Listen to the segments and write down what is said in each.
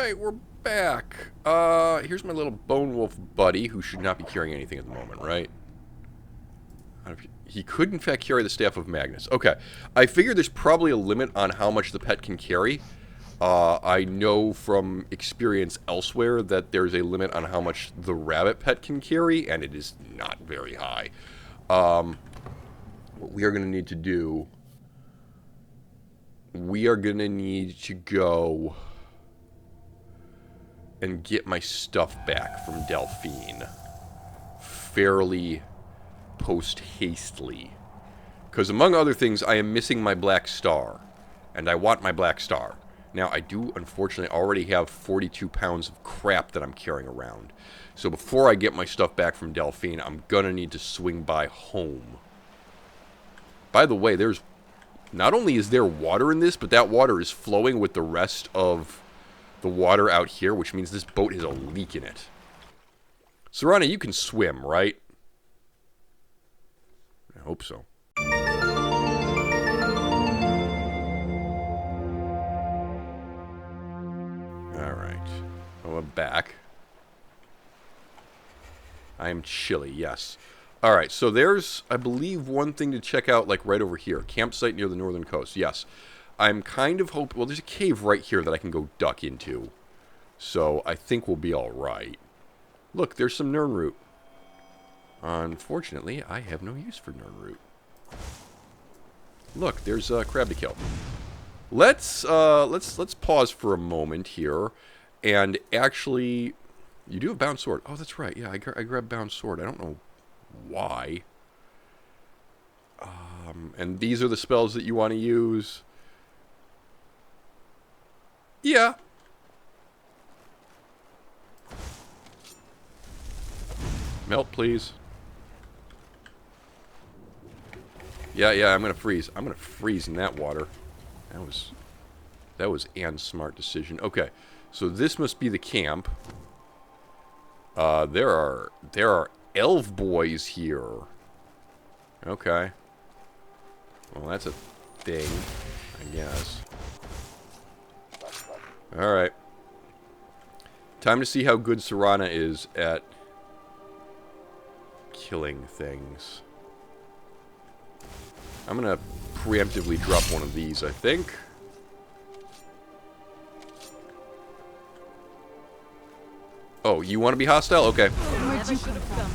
Alright, we're back. Here's my little bone wolf buddy, who should not be carrying anything at the moment, right? He could, in fact, carry the Staff of Magnus. Okay. I figure there's probably a limit on how much the pet can carry. I know from experience elsewhere that there's a limit on how much the rabbit pet can carry, and it is not very high. What we are going to need to do... We are going to need to go and get my stuff back from Delphine fairly post-hastily. Because among other things, I am missing my black star. And I want my black star. Now, I do, unfortunately, already have 42 pounds of crap that I'm carrying around. So before I get my stuff back from Delphine, I'm going to need to swing by home. By the way, there's... Not only is there water in this, but that water is flowing with the rest of the water out here, which means this boat has a leak in it. Serana, you can swim, right? I hope so. Alright. Oh, I'm back. I am chilly, yes. Alright, so there's, I believe, one thing to check out, like, right over here. Campsite near the northern coast, yes. I'm kind of hoping... Well, there's a cave right here that I can go duck into. So, I think we'll be alright. Look, there's some Nirnroot. Unfortunately, I have no use for Nirnroot. Look, there's a crab to kill. Let's pause for a moment here. And actually... You do have Bound Sword. Oh, that's right. Yeah, I grabbed Bound Sword. I don't know why. And these are the spells that you want to use. Yeah. Melt, please. Yeah, I'm gonna freeze. I'm gonna freeze in that water. That was Anne's smart decision. Okay, so this must be the camp. There are elf boys here. Okay. Well, that's a thing, I guess. Alright. Time to see how good Serana is at killing things. I'm gonna preemptively drop one of these, I think. Oh, you want to be hostile? Okay. Where'd you come from?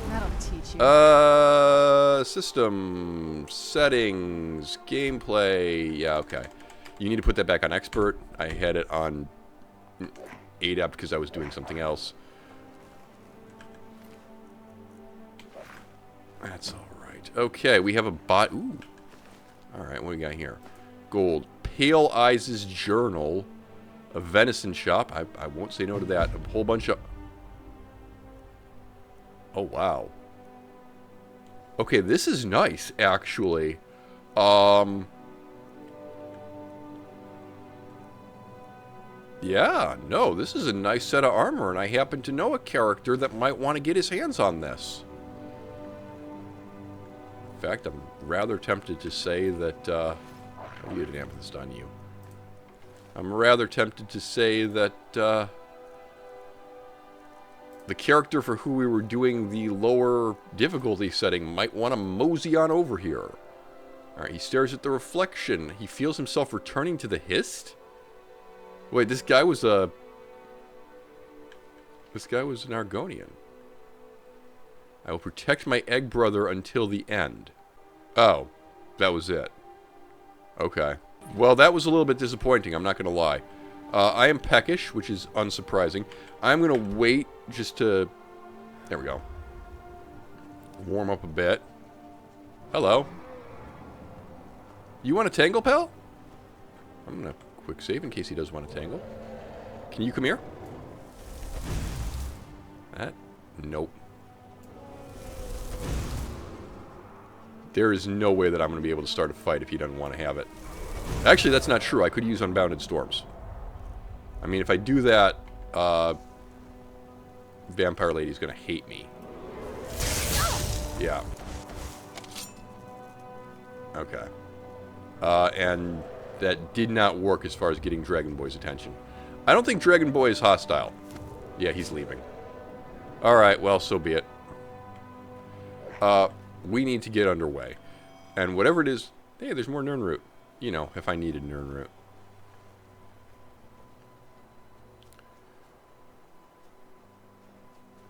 That'll teach you. System, settings, gameplay. Yeah, okay. You need to put that back on expert. I had it on adept because I was doing something else. That's alright. Okay, we have a bot. Ooh. Alright, what do we got here? Gold. Pale Eyes' Journal. A venison shop. I won't say no to that. A whole bunch of... Oh, wow. Okay, this is nice, actually. Yeah, no, this is a nice set of armor, and I happen to know a character that might want to get his hands on this. In fact, I'm rather tempted to say that, oh, you had an amethyst on you. I'm rather tempted to say that, the character for who we were doing the lower difficulty setting might want to mosey on over here. Alright, he stares at the reflection. He feels himself returning to the Hist? Wait, this guy was an Argonian. I will protect my egg brother until the end. Oh, that was it. Okay. Well, that was a little bit disappointing, I'm not going to lie. I am peckish, which is unsurprising. I'm going to wait just to... There we go. Warm up a bit. Hello. You want a tangle, pal? I'm going to quick save in case he does want to tangle. Can you come here? That? Nope. There is no way that I'm going to be able to start a fight if he doesn't want to have it. Actually, that's not true. I could use Unbounded Storms. I mean, if I do that, Vampire Lady's gonna hate me. Yeah. Okay. And that did not work as far as getting Dragon Boy's attention. I don't think Dragon Boy is hostile. Yeah, he's leaving. Alright, well, so be it. We need to get underway. And whatever it is... Hey, there's more Nern Root. You know, if I needed Nern Root.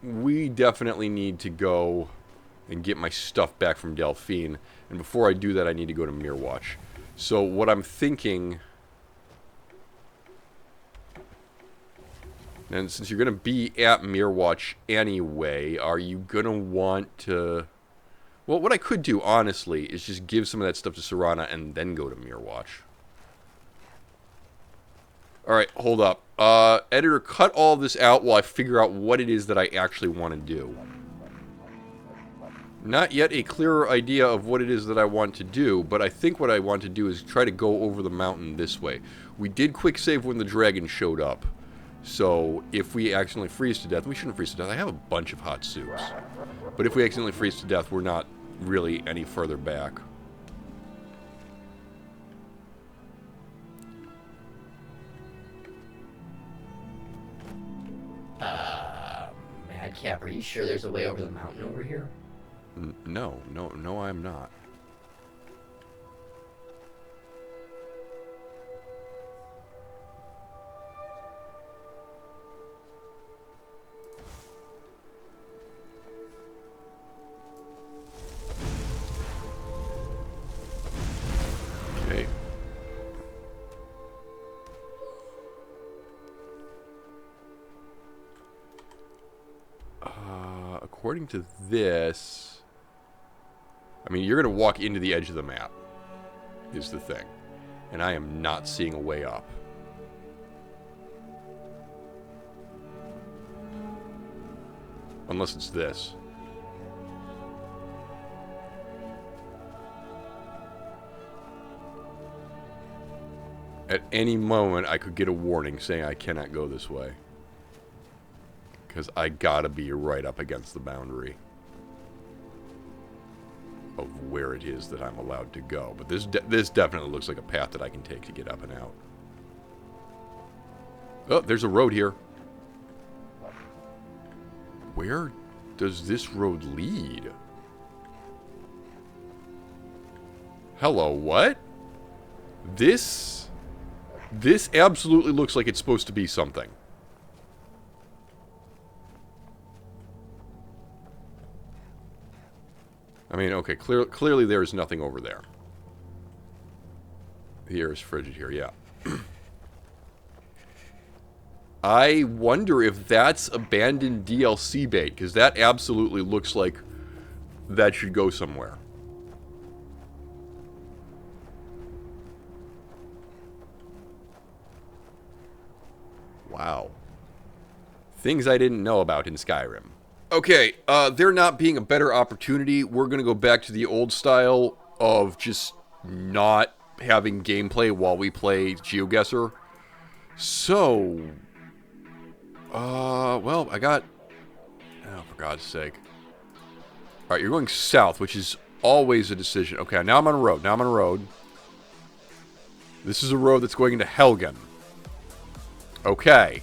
We definitely need to go and get my stuff back from Delphine. And before I do that, I need to go to Mirwatch. So what I'm thinking... And since you're going to be at Mirwatch anyway, are you going to want to... Well, what I could do, honestly, is just give some of that stuff to Serana and then go to Mirwatch. Alright, hold up. Editor, cut all this out while I figure out what it is that I actually want to do. Not yet a clearer idea of what it is that I want to do, but I think what I want to do is try to go over the mountain this way. We did quick save when the dragon showed up. So, if we accidentally freeze to death, we shouldn't freeze to death. I have a bunch of hot soups. But if we accidentally freeze to death, we're not really any further back. Madcap, are you sure there's a way over the mountain over here? No, I'm not. Okay. According to this... I mean, you're going to walk into the edge of the map, is the thing. And I am not seeing a way up. Unless it's this. At any moment, I could get a warning saying I cannot go this way. Because I gotta be right up against the boundary of where it is that I'm allowed to go. But this definitely looks like a path that I can take to get up and out. Oh, there's a road here. Where does this road lead? Hello, what? This absolutely looks like it's supposed to be something. I mean, okay, clearly there's nothing over there. The air is frigid here, yeah. I wonder if that's abandoned DLC bait, because that absolutely looks like that should go somewhere. Wow. Things I didn't know about in Skyrim. Okay, there not being a better opportunity, we're going to go back to the old style of just not having gameplay while we play GeoGuessr. So, well, I got... Oh, for God's sake. Alright, you're going south, which is always a decision. Okay, now I'm on a road. This is a road that's going into Helgen. Okay.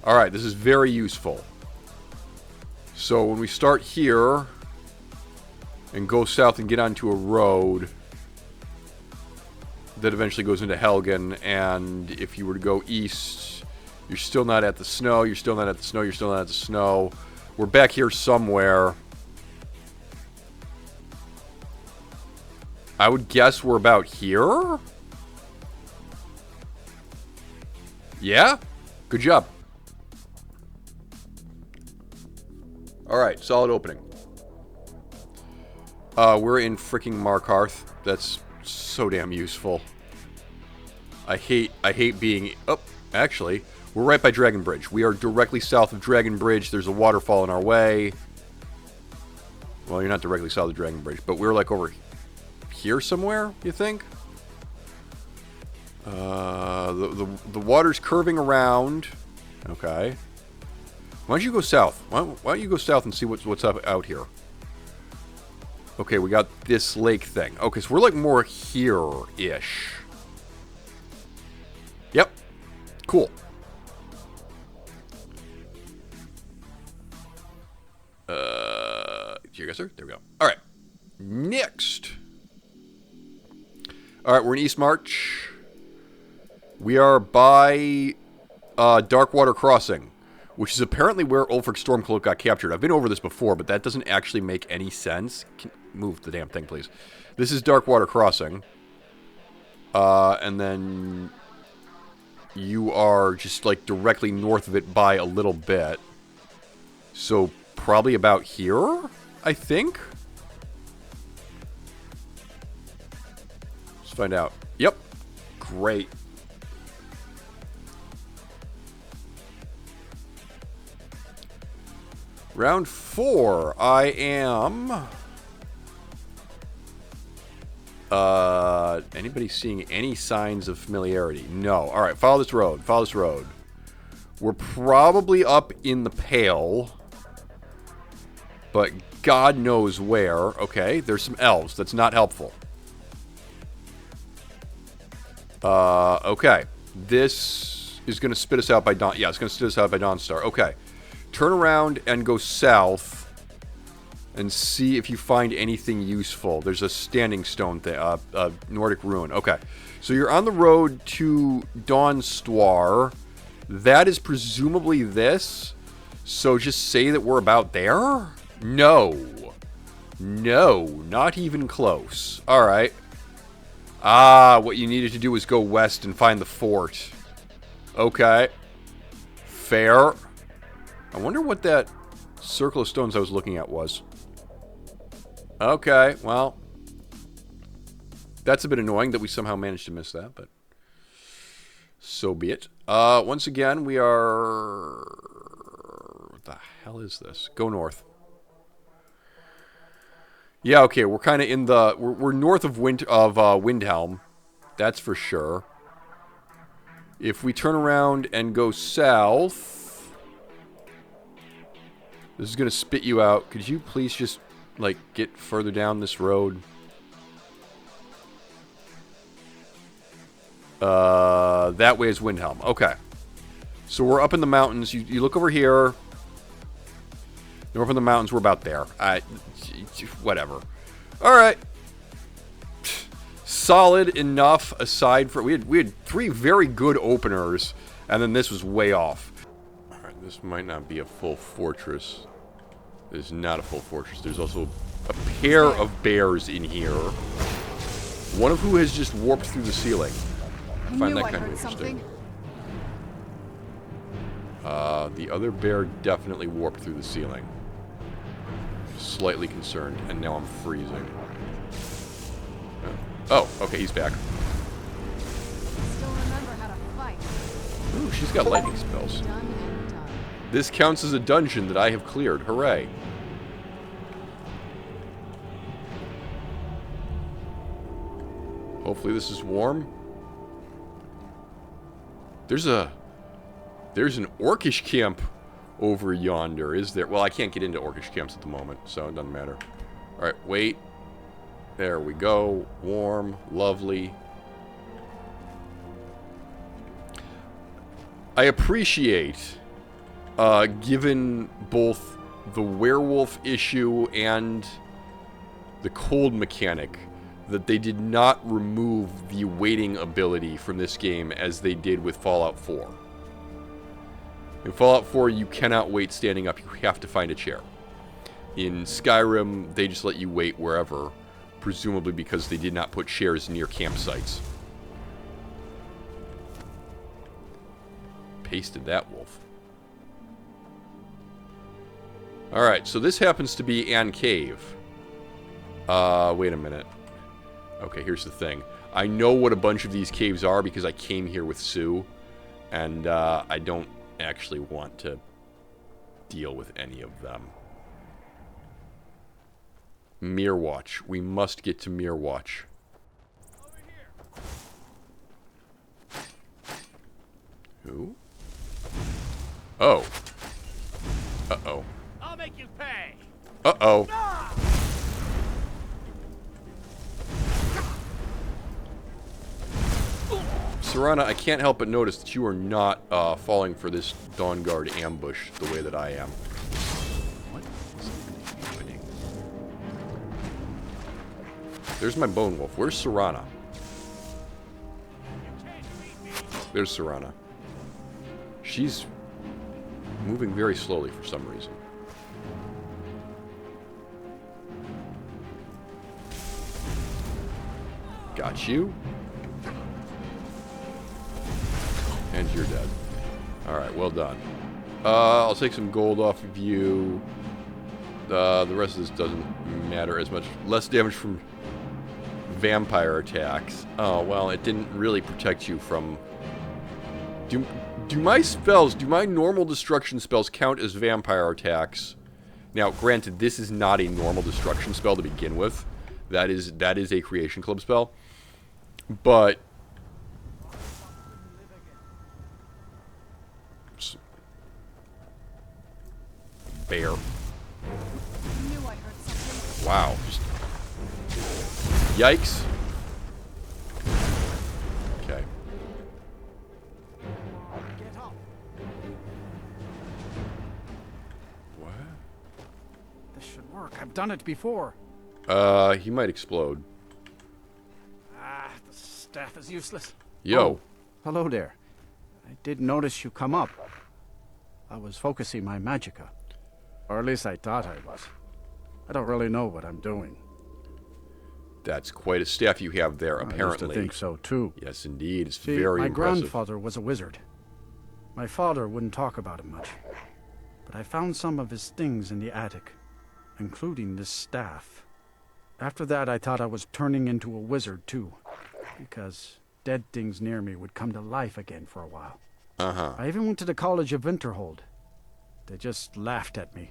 Alright, this is very useful. So when we start here and go south and get onto a road that eventually goes into Helgen, and if you were to go east, you're still not at the snow, you're still not at the snow. We're back here somewhere. I would guess we're about here? Yeah? Good job. Alright, solid opening. We're in freaking Markarth. That's so damn useful. I hate being... Oh, actually, we're right by Dragon Bridge. We are directly south of Dragon Bridge. There's a waterfall in our way. Well, you're not directly south of Dragon Bridge, but we're like over here somewhere, you think? The water's curving around. Okay. Why don't you go south? Why don't you go south and see what's up out here? Okay, we got this lake thing. Okay, so we're like more here-ish. Yep. Cool. Here you go, sir. There we go. All right. Next. All right, we're in East March. We are by Darkwater Crossing, which is apparently where Ulfric Stormcloak got captured. I've been over this before, but that doesn't actually make any sense. Move the damn thing, please. This is Darkwater Crossing. And then you are just like directly north of it by a little bit. So probably about here, I think. Let's find out. Yep. Great. Round 4. I am... anybody seeing any signs of familiarity? No. Alright, follow this road. Follow this road. We're probably up in the Pale. But God knows where. Okay, there's some elves. That's not helpful. Okay. This is going to spit us out by Dawn. Yeah, it's going to spit us out by Dawnstar. Okay. Turn around and go south and see if you find anything useful. There's a standing stone thing, Nordic ruin. Okay. So you're on the road to Dawnstar. That is presumably this. So just say that we're about there? No. No, not even close. All right. Ah, what you needed to do was go west and find the fort. Okay. Fair. I wonder what that circle of stones I was looking at was. Okay, well. That's a bit annoying that we somehow managed to miss that, but so be it. Once again, we are... What the hell is this? Go north. Yeah, okay, we're kind of in the... We're north of Windhelm. That's for sure. If we turn around and go south... This is going to spit you out. Could you please just, like, get further down this road? That way is Windhelm. Okay. So we're up in the mountains. You look over here... We're up in the mountains. We're about there. Whatever. All right. Solid enough. Aside from we had 3 very good openers, and then this was way off. All right. This might not be a full fortress. It is not a full fortress. There's also a pair of bears in here. One of who has just warped through the ceiling. I find that kind of interesting. The other bear definitely warped through the ceiling. Slightly concerned, and now I'm freezing. Oh, okay, he's back. Still remember how to fight. Ooh, she's got lightning spells. Done and done. This counts as a dungeon that I have cleared. Hooray. Hopefully this is warm. There's an orcish camp over yonder, is there? Well, I can't get into orcish camps at the moment, so it doesn't matter. Alright, wait. There we go. Warm. Lovely. I appreciate, given both the werewolf issue and the cold mechanic, that they did not remove the waiting ability from this game as they did with Fallout 4. In Fallout 4, you cannot wait standing up. You have to find a chair. In Skyrim, they just let you wait wherever, presumably because they did not put chairs near campsites. Pasted that wolf. Alright, so this happens to be Ann Cave. Wait a minute. Okay, here's the thing. I know what a bunch of these caves are because I came here with Sue, and I don't actually want to deal with any of them. Mirrorwatch. We must get to Mirrorwatch. Who? Oh. Uh-oh. I'll make you pay. Uh-oh. Serana, I can't help but notice that you are not falling for this Dawn Guard ambush the way that I am. What is happening? There's my Bone Wolf. Where's Serana? There's Serana. She's moving very slowly for some reason. Got you. And you're dead. Alright, well done. I'll take some gold off of you. The rest of this doesn't matter as much. Less damage from vampire attacks. Oh, well, it didn't really protect you from... Do my spells, do my normal destruction spells count as vampire attacks? Now, granted, this is not a normal destruction spell to begin with. That is a Creation Club spell. But... Bear. I knew I heard something. Wow. Just... Yikes. Okay. What? This should work. I've done it before. He might explode. Ah, the staff is useless. Yo. Oh, hello there. I did notice you come up. I was focusing my magicka. Or at least I thought I was. I don't really know what I'm doing. That's quite a staff you have there, I used apparently. to think so, too. Yes, indeed. It's See, very my impressive. grandfather was a wizard. My father wouldn't talk about it much. But I found some of his things in the attic, including this staff. After that, I thought I was turning into a wizard, too. Because dead things near me would come to life again for a while. Uh-huh. I even went to the College of Winterhold. They just laughed at me.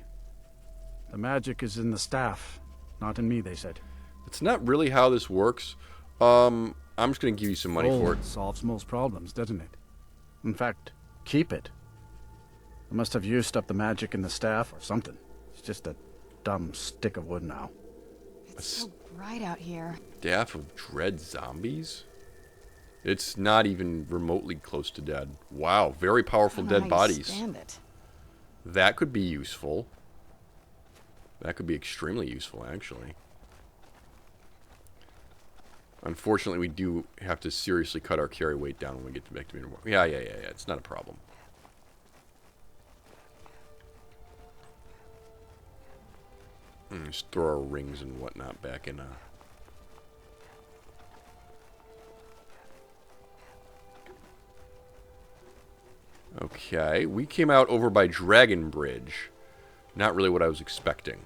The magic is in the staff, not in me, they said. It's not really how this works. I'm just going to give you some money for it. Gold solves most problems, doesn't it? In fact, keep it. I must have used up the magic in the staff or something. It's just a dumb stick of wood now. It's so bright out here. Staff of Dread Zombies? It's not even remotely close to dead. Wow, very powerful I don't know dead how you bodies. stand it. That could be useful. That could be extremely useful, actually. Unfortunately, we do have to seriously cut our carry weight down when we get back to being... Yeah. It's not a problem. Just throw our rings and whatnot back in. Okay, we came out over by Dragon Bridge. Not really what I was expecting.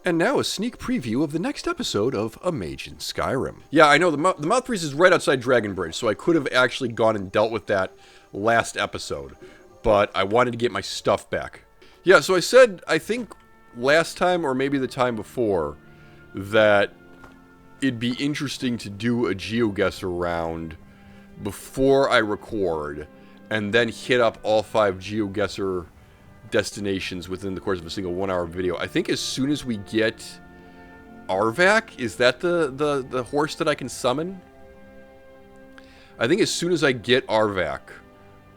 And now a sneak preview of the next episode of A Mage in Skyrim. Yeah, I know, the Mouth Priest is right outside Dragon Bridge, so I could have actually gone and dealt with that last episode. But I wanted to get my stuff back. Yeah, so I said, I think last time, or maybe the time before, that it'd be interesting to do a GeoGuessr round before I record, and then hit up all 5 GeoGuessr destinations within the course of a single 1-hour video. I think as soon as we get Arvak, is that the horse that I can summon? I think as soon as I get Arvak,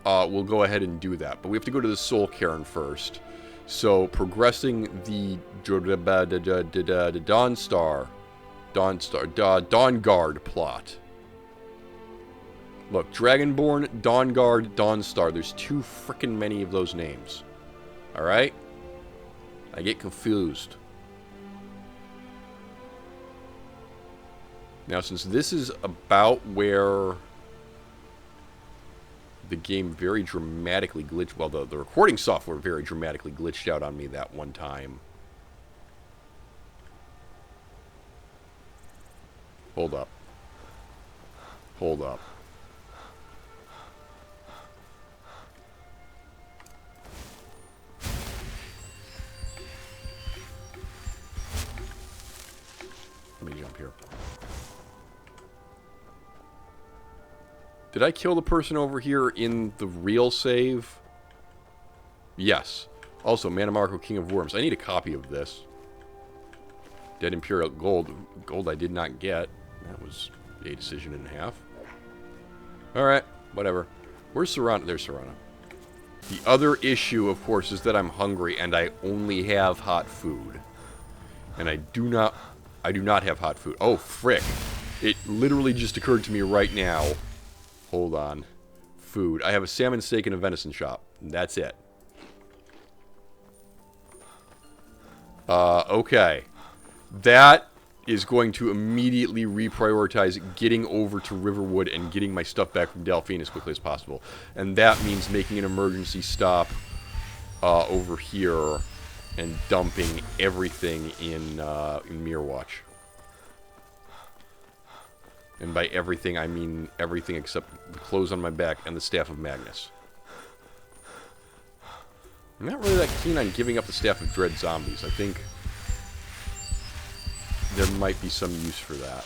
we'll go ahead and do that. But we have to go to the Soul Cairn first. So progressing the Dawn Guard plot. Look, Dragonborn, Dawn Guard, Dawnstar. There's too frickin' many of those names. Alright? I get confused. Now, since this is about where the game very dramatically glitched... Well, the recording software very dramatically glitched out on me that one time. Hold up. Hold up. Let me jump here. Did I kill the person over here in the real save? Yes. Also, Mannimarco, King of Worms. I need a copy of this. Dead Imperial Gold. Gold I did not get. That was a decision and a half. Alright, whatever. Where's Serrana? There's Serrana. The other issue, of course, is that I'm hungry and I only have hot food. And I do not have hot food. Oh, frick. It literally just occurred to me right now. Hold on. Food. I have a salmon steak and a venison chop. That's it. Okay. That is going to immediately reprioritize getting over to Riverwood and getting my stuff back from Delphine as quickly as possible. And that means making an emergency stop over here and dumping everything in Mirrorwatch. And by everything, I mean everything except the clothes on my back and the Staff of Magnus. I'm not really that keen on giving up the Staff of Dread Zombies. I think there might be some use for that.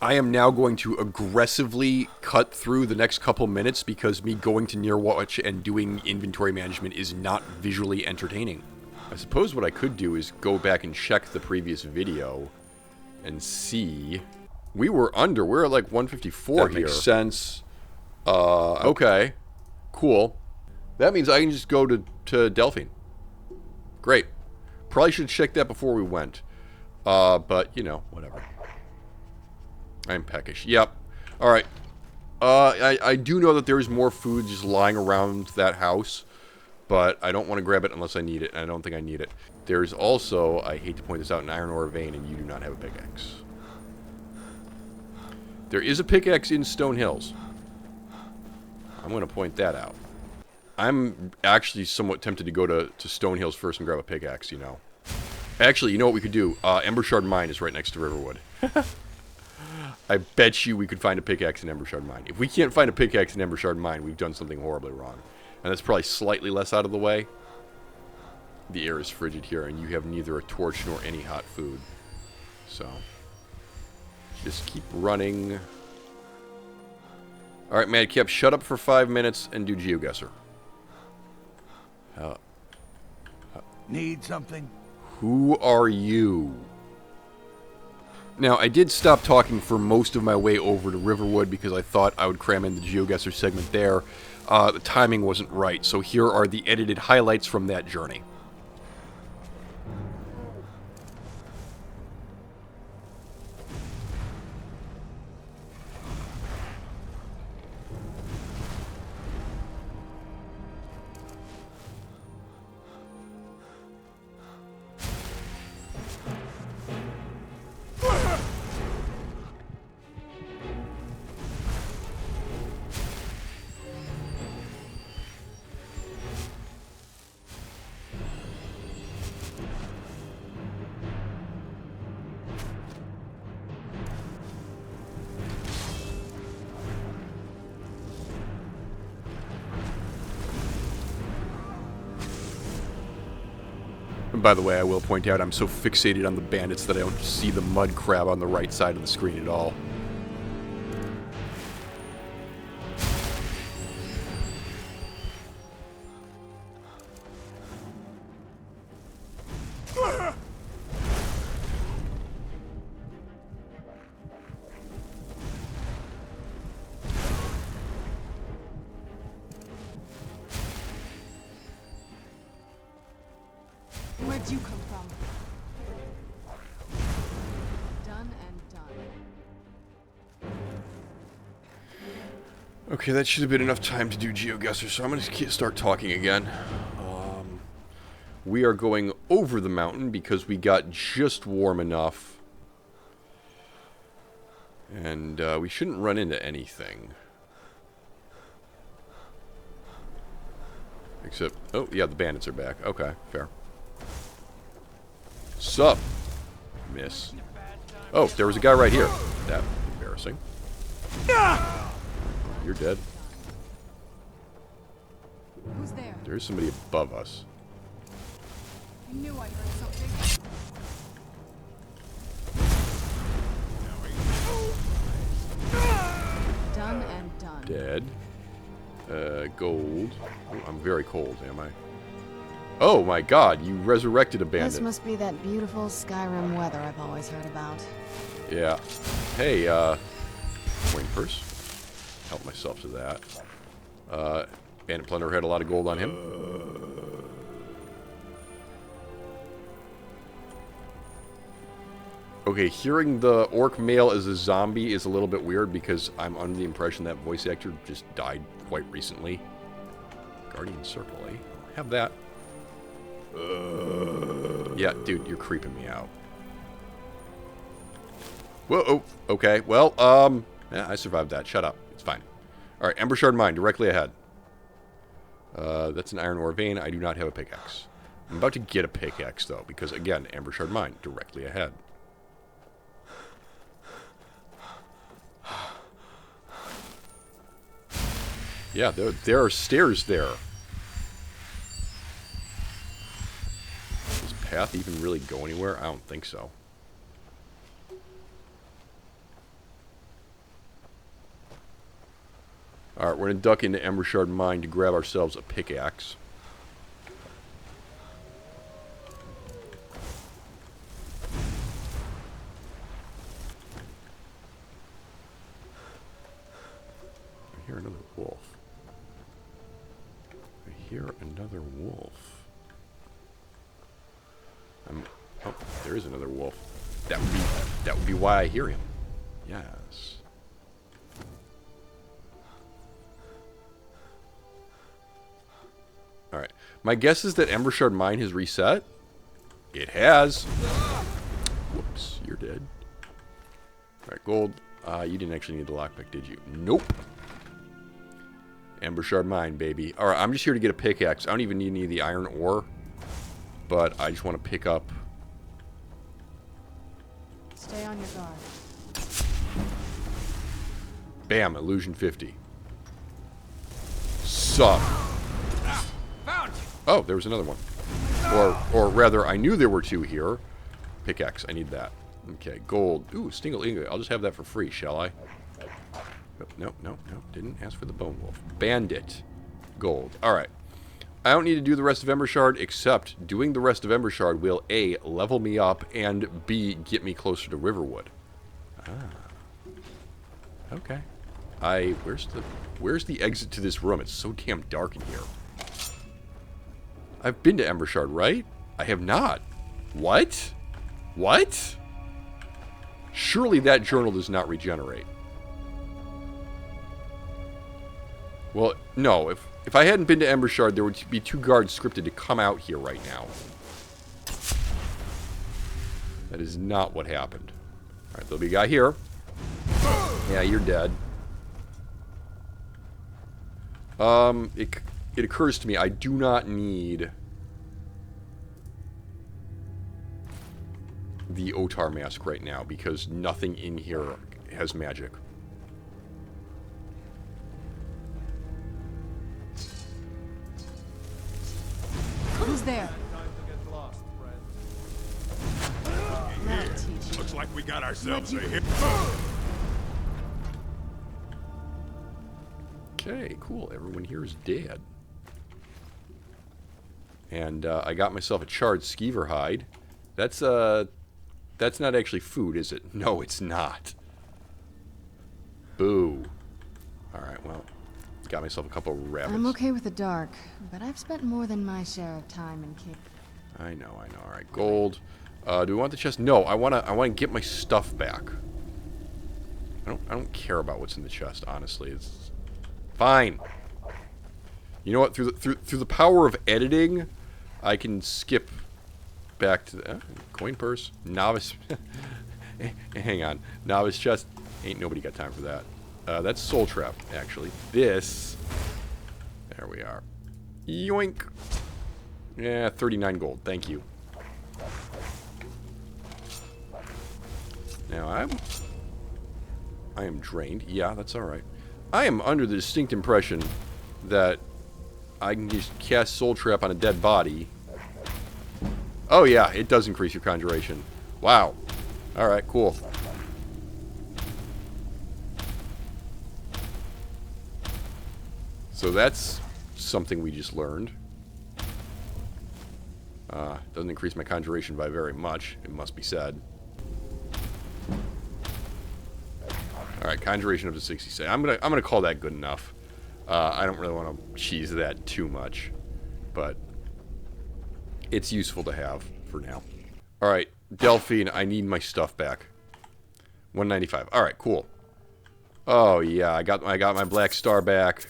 I am now going to aggressively cut through the next couple minutes because me going to Nearwatch and doing inventory management is not visually entertaining. I suppose what I could do is go back and check the previous video and see. We were under. We're at like 154 here. That makes sense. Okay. Cool. That means I can just go to Delphine. Great. Probably should check that before we went. But, you know, whatever. I'm peckish. Yep. Alright. I do know that there is more food just lying around that house. But I don't want to grab it unless I need it. And I don't think I need it. There's also, I hate to point this out, an iron ore vein, and you do not have a pickaxe. There is a pickaxe in Stone Hills. I'm going to point that out. I'm actually somewhat tempted to go to Stone Hills first and grab a pickaxe, you know. Actually, you know what we could do? Embershard Mine is right next to Riverwood. I bet you we could find a pickaxe in Embershard Mine. If we can't find a pickaxe in Embershard Mine, we've done something horribly wrong. And that's probably slightly less out of the way. The air is frigid here, and you have neither a torch nor any hot food. So, just keep running. Alright, Madcap, shut up for 5 minutes and do GeoGuessr. Need something? Who are you? Now, I did stop talking for most of my way over to Riverwood because I thought I would cram in the GeoGuessr segment there. The timing wasn't right, so here are the edited highlights from that journey. And by the way, I will point out I'm so fixated on the bandits that I don't see the mud crab on the right side of the screen at all. Where'd you come from? Done and done. Okay, that should have been enough time to do GeoGuessr, so I'm going to start talking again. We are going over the mountain because we got just warm enough. And we shouldn't run into anything. Except, oh yeah, the bandits are back. Okay, fair. Sup, miss. Oh, there was a guy right here. That's embarrassing. You're dead. Who's there? There's somebody above us. I knew I heard something. Done and done. Dead. Gold. Oh, I'm very cold, am I? Oh my god, you resurrected a bandit. This must be that beautiful Skyrim weather I've always heard about. Yeah. Hey, coin purse. help myself to that. Bandit Plunder had a lot of gold on him. Okay, hearing the orc male as a zombie is a little bit weird because I'm under the impression that voice actor just died quite recently. Guardian Circle, eh? Have that. Yeah, dude, you're creeping me out. Whoa, oh, okay. Well, yeah, I survived that. Shut up. It's fine. Alright, Ember Shard Mine, directly ahead. That's an iron ore vein. I do not have a pickaxe. I'm about to get a pickaxe, though, because, again, Ember Shard Mine, directly ahead. Yeah, there are stairs there. Does this path even really go anywhere? I don't think so. Alright, we're going to duck into Ember Shard Mine to grab ourselves a pickaxe. I hear another wolf. I hear another wolf. Oh, there is another wolf. That would be why I hear him. Yes. Alright. My guess is that Ember Shard Mine has reset. It has. Whoops, you're dead. Alright, gold. You didn't actually need the lockpick, did you? Nope. Ember Shard Mine, baby. Alright, I'm just here to get a pickaxe. I don't even need any of the iron ore. But I just want to pick up... Stay on your guard. Bam, illusion 50. Sup. Oh, there was another one. Or rather, I knew there were two here. Pickaxe, I need that. Okay, gold. Ooh, Stingle Ingot. I'll just have that for free, shall I? Nope. Didn't ask for the Bone Wolf. Bandit. Gold. Alright. I don't need to do the rest of Ember Shard, except doing the rest of Ember Shard will A, level me up, and B, get me closer to Riverwood. Ah. Okay. Where's the exit to this room? It's so damn dark in here. I've been to Ember Shard, right? I have not. What? What? Surely that journal does not regenerate. Well, no. If I hadn't been to Ember Shard, there would be two guards scripted to come out here right now. That is not what happened. Alright, there'll be a guy here. Yeah, you're dead. It occurs to me, I do not need the Otar mask right now, because nothing in here has magic. Who's there? That'll teach you. Looks like we got ourselves a hit. Okay, cool. Everyone here is dead. And I got myself a charred skeever hide. That's not actually food, is it? No, it's not. Boo. Alright, well, got myself a couple of rabbits. I'm okay with the dark, but I've spent more than my share of time in cave. I know. Alright, gold. Do we want the chest? No, I wanna get my stuff back. I don't care about what's in the chest, honestly. It's fine. You know what? Through the power of editing, I can skip back to the coin purse. Novice. Hang on. Novice chest. Ain't nobody got time for that. That's soul trap, actually. This. There we are. Yoink. Yeah, 39 gold. Thank you. Now I am drained. Yeah, that's alright. I am under the distinct impression that I can just cast Soul Trap on a dead body. Oh yeah, it does increase your conjuration. Wow. Alright, cool. So that's something we just learned. Doesn't increase my conjuration by very much, it must be said. Alright, conjuration up to 66. I'm gonna call that good enough. I don't really want to cheese that too much. But it's useful to have for now. Alright, Delphine, I need my stuff back. 195. Alright, cool. Oh yeah, I got my black star back.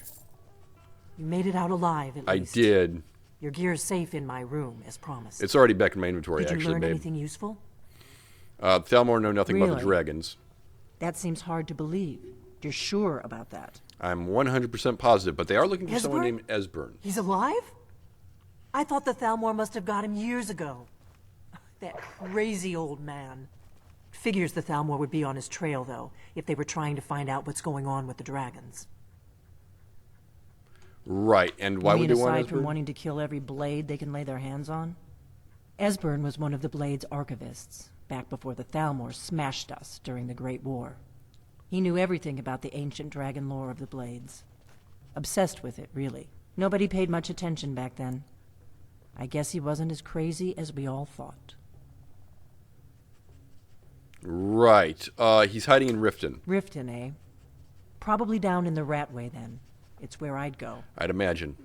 You made it out alive, at least. I did. Your gear's safe in my room, as promised. It's already back in my inventory, Did you actually, learn babe. anything useful? Thalmor know nothing about the Really? dragons. That seems hard to believe. You're sure about that? I'm 100% positive, but they are looking for someone Esbern? named Esbern. He's alive? I thought the Thalmor must have got him years ago. That crazy old man. Figures the Thalmor would be on his trail, though, if they were trying to find out what's going on with the dragons. Right, and why You would mean they want aside from Esbern? wanting to kill every blade they can lay their hands on? Esbern was one of the Blade's archivists, back before the Thalmor smashed us during the Great War. He knew everything about the ancient dragon lore of the Blades. Obsessed with it, really. Nobody paid much attention back then. I guess he wasn't as crazy as we all thought. Right. He's hiding in Riften, Riften, eh? Probably down in the Ratway, then. It's where I'd go. I'd imagine.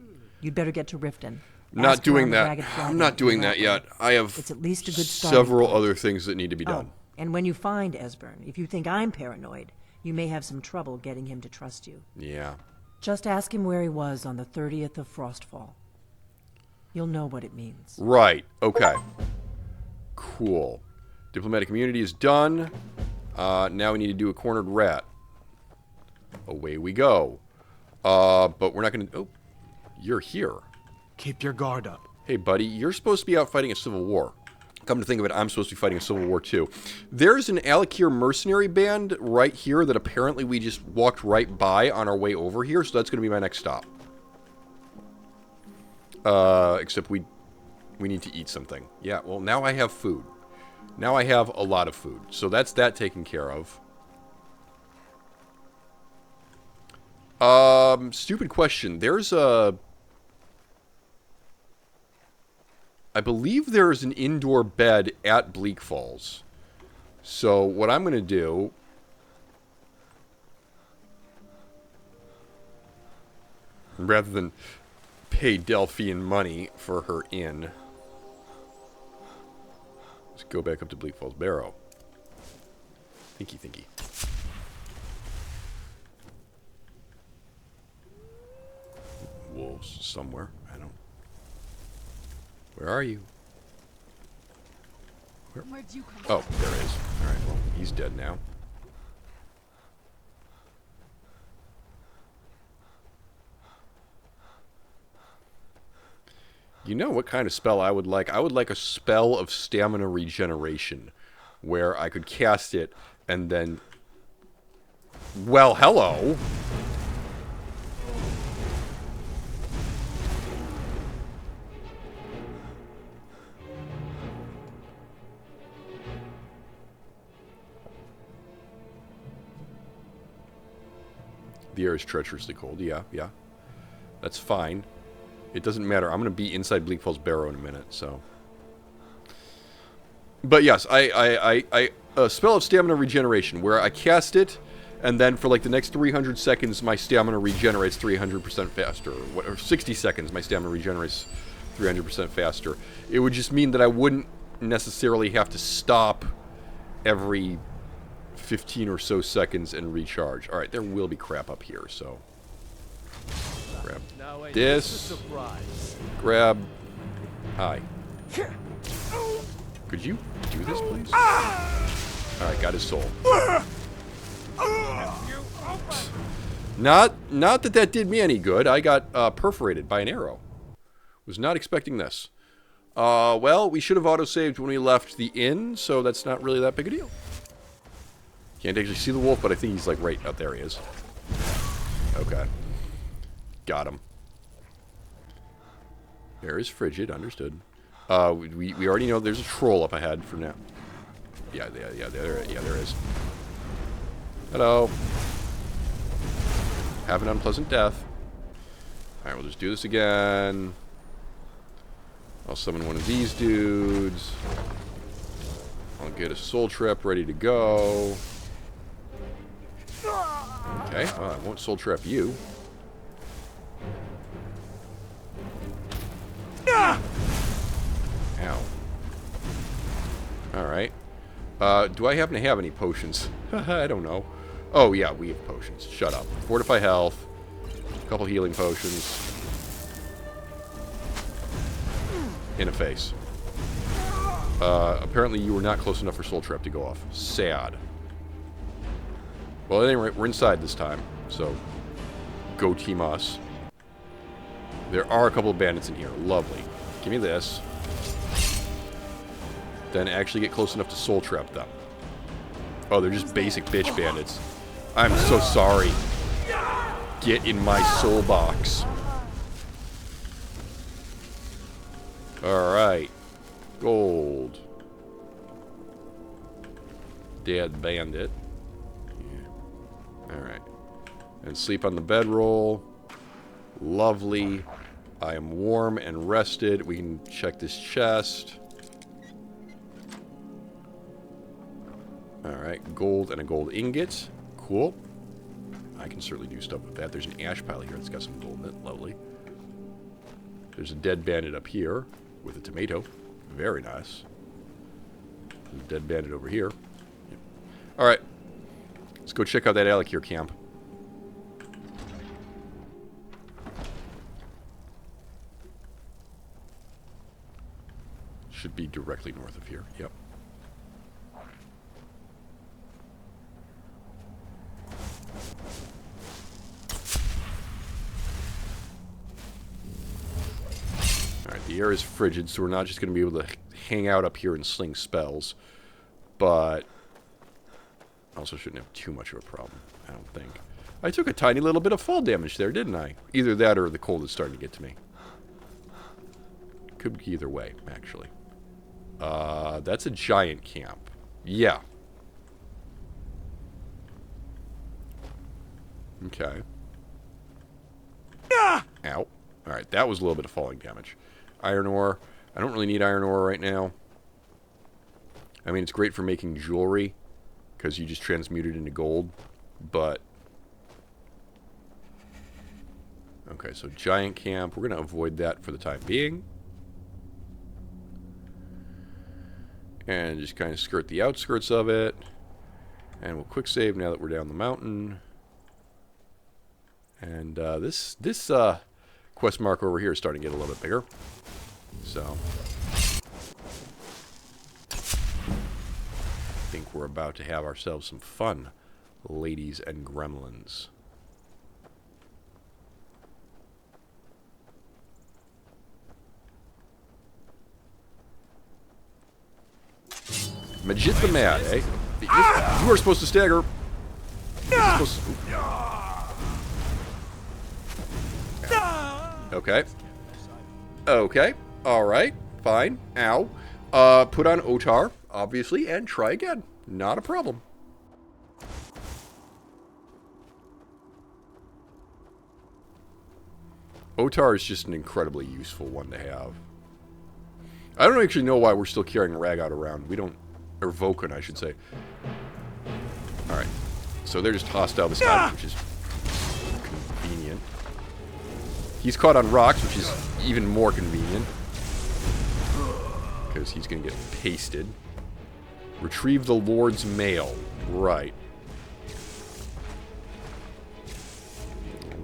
You'd better get to Riften. Not Ask around doing the that. Ragged Flagon I'm not in doing the that Ratway. yet. I have It's at least a good starting several point. other things that need to be done. Oh, and when you find Esbern, if you think I'm paranoid, you may have some trouble getting him to trust you. Yeah. Just ask him where he was on the 30th of Frostfall. You'll know what it means. Right. Okay. Cool. Diplomatic immunity is done. Now we need to do a cornered rat. Away we go. But we're not going to... Oh, you're here. Keep your guard up. Hey, buddy, you're supposed to be out fighting a civil war. Come to think of it, I'm supposed to be fighting a civil war, too. There's an Alakir mercenary band right here that apparently we just walked right by on our way over here, so that's going to be my next stop. Except we need to eat something. Yeah, well, now I have food. Now I have a lot of food. So that's that taken care of. Stupid question. There's a... I believe there is an indoor bed at Bleak Falls. So what I'm going to do... rather than pay Delphine money for her inn... let's go back up to Bleak Falls Barrow. Thinky. Wolves somewhere. I don't... Where are you? Where'd you come Oh, from? there he is. Alright, well, he's dead now. You know what kind of spell I would like? I would like a spell of stamina regeneration, where I could cast it and then... Well, hello! The air is treacherously cold. Yeah. That's fine. It doesn't matter. I'm going to be inside Bleak Falls Barrow in a minute, so... But yes, I a spell of stamina regeneration, where I cast it, and then for like the next 300 seconds, my stamina regenerates 300% faster. Or 60 seconds, my stamina regenerates 300% faster. It would just mean that I wouldn't necessarily have to stop every 15 or so seconds and recharge. Alright, there will be crap up here, so... Grab this. Grab... Hi. Could you do this, please? Alright, got his soul. Not that did me any good. I got perforated by an arrow. Was not expecting this. Well, we should have autosaved when we left the inn, so that's not really that big a deal. Can't actually see the wolf, but I think he's like right up there. He is. Okay. Got him. There is frigid, understood. We already know there's a troll up ahead for now. Yeah, there is. Hello. Have an unpleasant death. Alright, we'll just do this again. I'll summon one of these dudes. I'll get a soul trap ready to go. Okay, well, I won't soul trap you. Ow. Alright. Do I happen to have any potions? I don't know. Oh, yeah, we have potions. Shut up. Fortify health. A couple healing potions. In a face. Apparently you were not close enough for soul trap to go off. Sad. Well, at any rate, we're inside this time, so go team us. There are a couple of bandits in here. Lovely. Give me this. Then actually get close enough to soul trap them. Oh, they're just basic bitch bandits. I'm so sorry. Get in my soul box. Alright. Gold. Dead bandit. Yeah. Alright. And sleep on the bedroll. Lovely. I am warm and rested. We can check this chest. Alright. Gold and a gold ingot. Cool. I can certainly do stuff with that. There's an ash pile here that's got some gold in it. Lovely. There's a dead bandit up here with a tomato. Very nice. There's a dead bandit over here. Yep. Alright. Let's go check out that Alakir camp. Should be directly north of here. Yep. Alright, the air is frigid, so we're not just going to be able to hang out up here and sling spells. But also shouldn't have too much of a problem, I don't think. I took a tiny little bit of fall damage there, didn't I? Either that or the cold is starting to get to me. Could be either way, actually. That's a giant camp. Yeah. Okay. Ow. Alright, that was a little bit of falling damage. Iron ore. I don't really need iron ore right now. I mean, it's great for making jewelry, because you just transmute it into gold, but... Okay, so giant camp. We're going to avoid that for the time being. And just kind of skirt the outskirts of it. And we'll quick save now that we're down the mountain. And this quest marker over here is starting to get a little bit bigger. So I think we're about to have ourselves some fun, ladies and gremlins. Mage the Mad, eh? You are supposed to stagger. Okay. Okay. Alright. Fine. Ow. Put on Otar, obviously, and try again. Not a problem. Otar is just an incredibly useful one to have. I don't actually know why we're still carrying Ragout around. We don't... Or Vulcan, I should say. Alright. So they're just hostile this time, which is convenient. He's caught on rocks, which is even more convenient. Because he's going to get pasted. Retrieve the Lord's Mail. Right.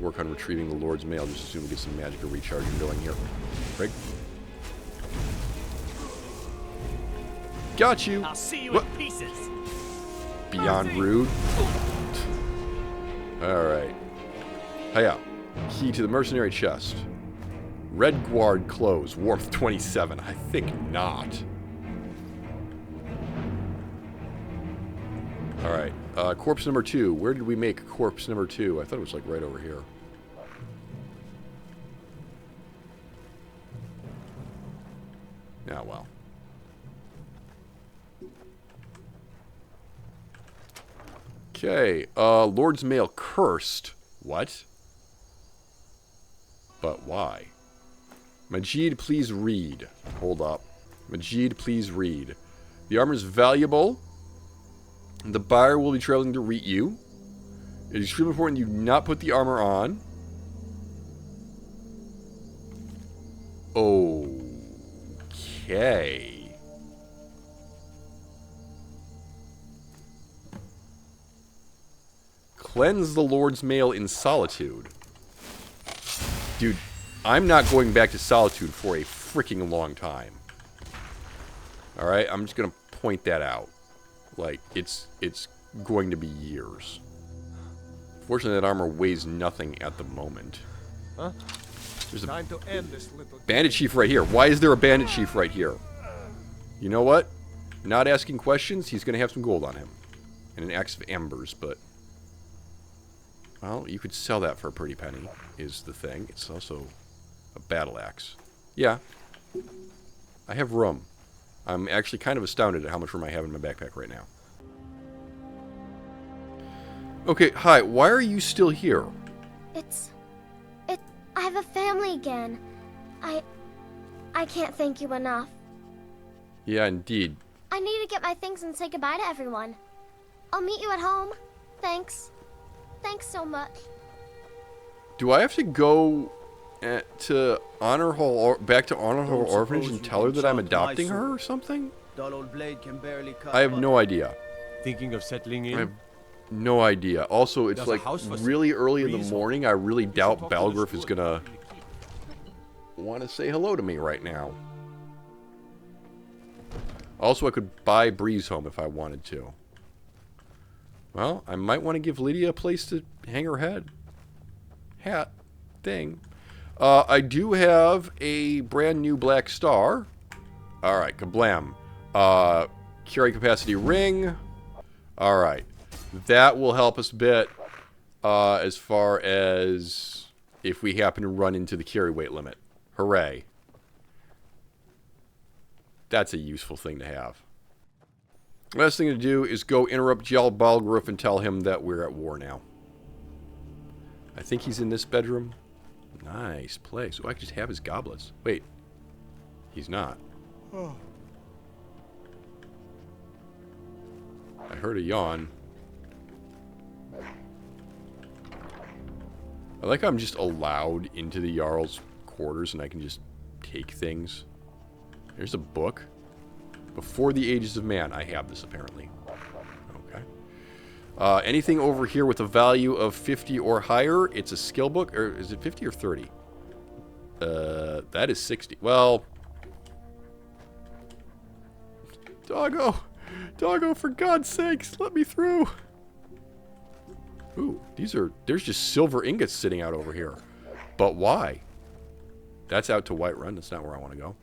Work on retrieving the Lord's Mail. Just assume we get some magic or recharging going here. Right? Got you. I'll see you What? in pieces. Beyond rude. Alright. Hiya. Key to the mercenary chest. Red Guard clothes. Warmth 27. I think not. Alright. Corpse number 2. Where did we make corpse number 2? I thought it was like right over here. Ah, well. Okay, Lord's Mail cursed. What? But why? Majid, please read. Hold up. Majid, please read. The armor is valuable. The buyer will be traveling to greet you. It's extremely important you not put the armor on. Okay. Cleanse the Lord's Mail in Solitude. Dude, I'm not going back to Solitude for a freaking long time. Alright, I'm just going to point that out. Like, it's going to be years. Fortunately, that armor weighs nothing at the moment. Huh? There's a Time to end this little bandit chief right here. Why is there a bandit chief right here? You know what? Not asking questions, he's going to have some gold on him. And an axe of embers, but... Well, you could sell that for a pretty penny, is the thing. It's also a battle axe. Yeah. I have room. I'm actually kind of astounded at how much room I have in my backpack right now. Okay, hi. Why are you still here? I have a family again. I can't thank you enough. Yeah, indeed. I need to get my things and say goodbye to everyone. I'll meet you at home. Thanks. Thanks so much. Do I have to go to Honor Hall or back to Honor Hall Orphanage and tell her that I'm adopting her or something? I have no idea. Thinking of settling in? I have no idea. Also, it's like really early in the morning. I really doubt Balgriff is gonna want to say hello to me right now. Also, I could buy Breeze home if I wanted to. Well, I might want to give Lydia a place to hang her hat thing. I do have a brand new black star. Alright, kablam. Carry capacity ring. Alright. That will help us a bit as far as if we happen to run into the carry weight limit. Hooray. That's a useful thing to have. Last thing to do is go interrupt Jarl Balgruuf and tell him that we're at war now. I think he's in this bedroom. Nice place. Oh, I could just have his goblets. Wait. He's not. Oh. I heard a yawn. I like how I'm just allowed into the Jarl's quarters and I can just take things. There's a book. Before the Ages of Man. I have this, apparently. Okay. Anything over here with a value of 50 or higher, it's a skill book. Or is it 50 or 30? That is 60. Well... Doggo! Doggo, for God's sakes, let me through! Ooh, there's just silver ingots sitting out over here. But why? That's out to Whiterun. That's not where I want to go.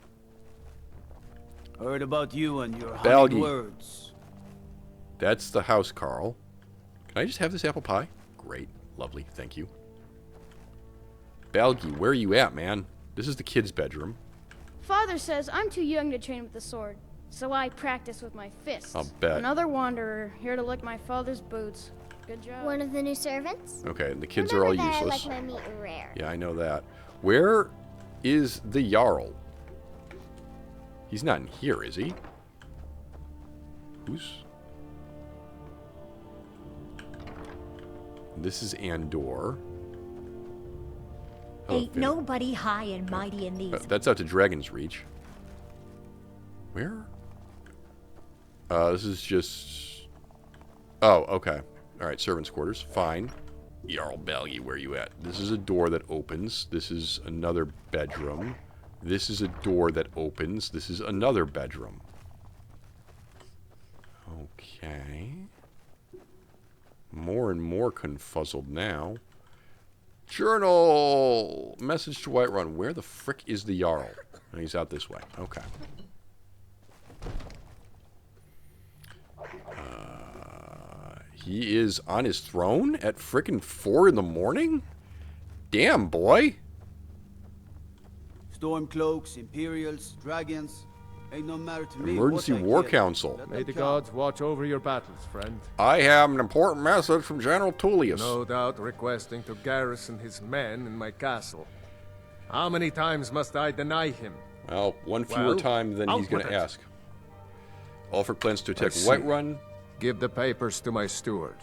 Heard about you and your Balgi. honeyed words. That's the house, Carl. Can I just have this apple pie? Great. Lovely. Thank you. Balgi, where are you at, man? This is the kid's bedroom. Father says I'm too young to train with the sword, so I practice with my fists. I'll bet. Another wanderer, here to lick my father's boots. Good job. One of the new servants? Okay, and the kids are all Remember that useless. I like my meat rare. Yeah, I know that. Where is the Jarl? He's not in here, is he? Who's... This is Andor. Hello, Ain't Finn. nobody high and mighty in these. That's out to Dragon's Reach. Where? This is just... Oh, okay. Alright, servants' quarters. Fine. Jarl Balgi, where are you at? This is a door that opens. This is another bedroom. This is a door that opens. This is another bedroom. Okay. More and more confuzzled now. Journal! Message to Whiterun. Where the frick is the Jarl? Oh, he's out this way. Okay. He is on his throne at frickin' 4 in the morning? Damn, boy. Stormcloaks, Imperials, dragons. Ain't no matter to me. Emergency what I War get. Council. Let May them the count. gods watch over your battles, friend. I have an important message from General Tullius. No doubt requesting to garrison his men in my castle. How many times must I deny him? Well, one fewer Well, time than out he's going with to it. ask. Alfred plans to attack I see. Whiterun. Give the papers to my steward.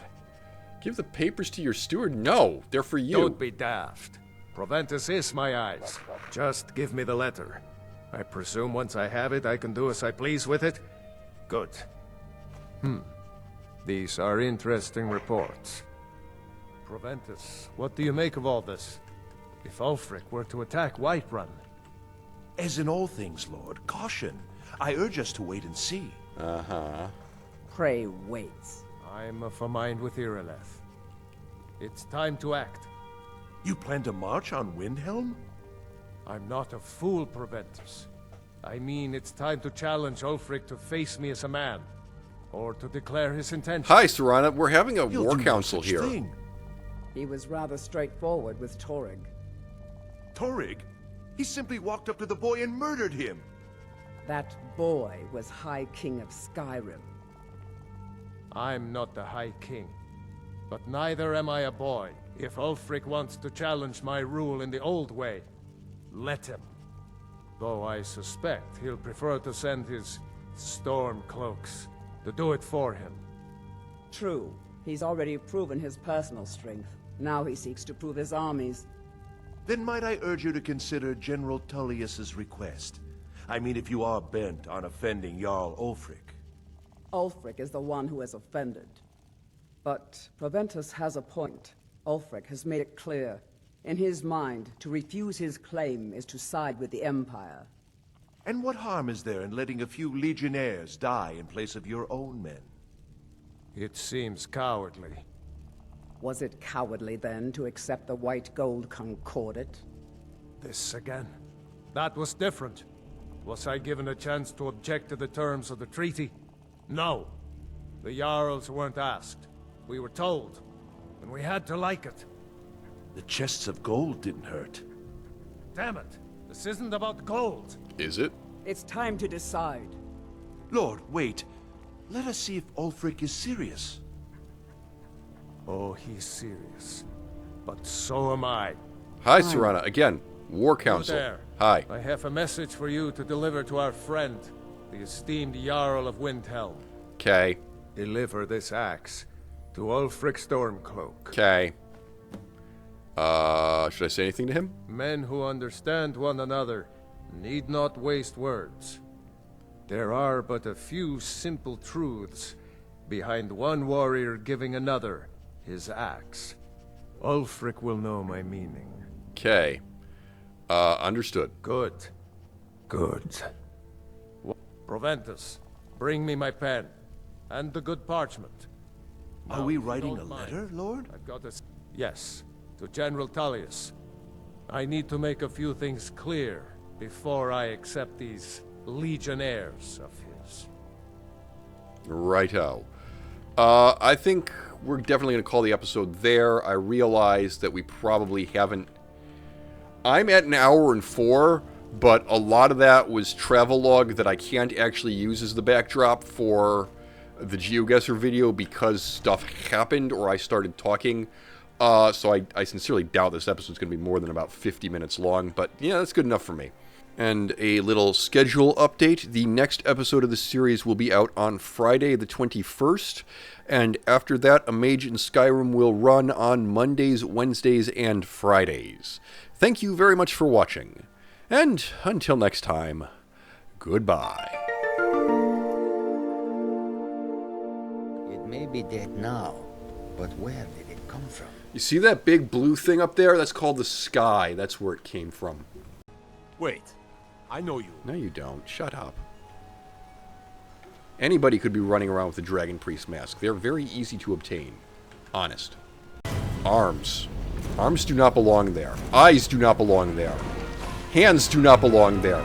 Give the papers to your steward? No, they're for you. Don't be daft. Proventus is my eyes. Just give me the letter. I presume once I have it, I can do as I please with it? Good. These are interesting reports. Proventus, what do you make of all this? If Ulfric were to attack Whiterun... As in all things, Lord, caution. I urge us to wait and see. Uh-huh. Pray waits. I'm of a mind with Irileth. It's time to act. You plan to march on Windhelm? I'm not a fool, Proventus. I mean, it's time to challenge Ulfric to face me as a man. Or to declare his intention. Hi, Serana. We're having a You'll war do no council such here. thing. He was rather straightforward with Torrig. Torrig? He simply walked up to the boy and murdered him. That boy was High King of Skyrim. I'm not the High King. But neither am I a boy. If Ulfric wants to challenge my rule in the old way, let him. Though I suspect he'll prefer to send his storm cloaks to do it for him. True. He's already proven his personal strength. Now he seeks to prove his armies. Then might I urge you to consider General Tullius's request? I mean, if you are bent on offending Jarl Ulfric. Ulfric is the one who has offended. But Proventus has a point. Ulfric has made it clear. In his mind, to refuse his claim is to side with the Empire. And what harm is there in letting a few legionnaires die in place of your own men? It seems cowardly. Was it cowardly, then, to accept the White Gold Concordat? This again? That was different. Was I given a chance to object to the terms of the treaty? No. The Jarls weren't asked. We were told. And we had to like it. The chests of gold didn't hurt. Damn it! This isn't about gold! Is it? It's time to decide. Lord, wait. Let us see if Ulfric is serious. Oh, he's serious. But so am I. Hi, Serana. Again, war council. There. Hi. I have a message for you to deliver to our friend, the esteemed Jarl of Windhelm. Okay. Deliver this axe to Ulfric Stormcloak. Okay. Should I say anything to him? Men who understand one another need not waste words. There are but a few simple truths behind one warrior giving another his axe. Ulfric will know my meaning. Okay. Understood. Good. Good. Proventus, bring me my pen. And the good parchment. Are we writing a letter, Lord? I've got a... Yes, to General Tullius. I need to make a few things clear before I accept these legionnaires of his. Righto. I think we're definitely going to call the episode there. I realize that we probably haven't... I'm at 1 hour and 4, but a lot of that was travelogue that I can't actually use as the backdrop for the GeoGuessr video because stuff happened or I started talking. So I sincerely doubt this episode's going to be more than about 50 minutes long, but yeah, that's good enough for me. And a little schedule update. The next episode of the series will be out on Friday the 21st, and after that, A Mage in Skyrim will run on Mondays, Wednesdays, and Fridays. Thank you very much for watching, and until next time, goodbye. It may be dead now, but where did it come from? You see that big blue thing up there? That's called the sky. That's where it came from. Wait. I know you. No, you don't. Shut up. Anybody could be running around with a Dragon Priest mask. They're very easy to obtain. Honest. Arms. Arms do not belong there. Eyes do not belong there. Hands do not belong there.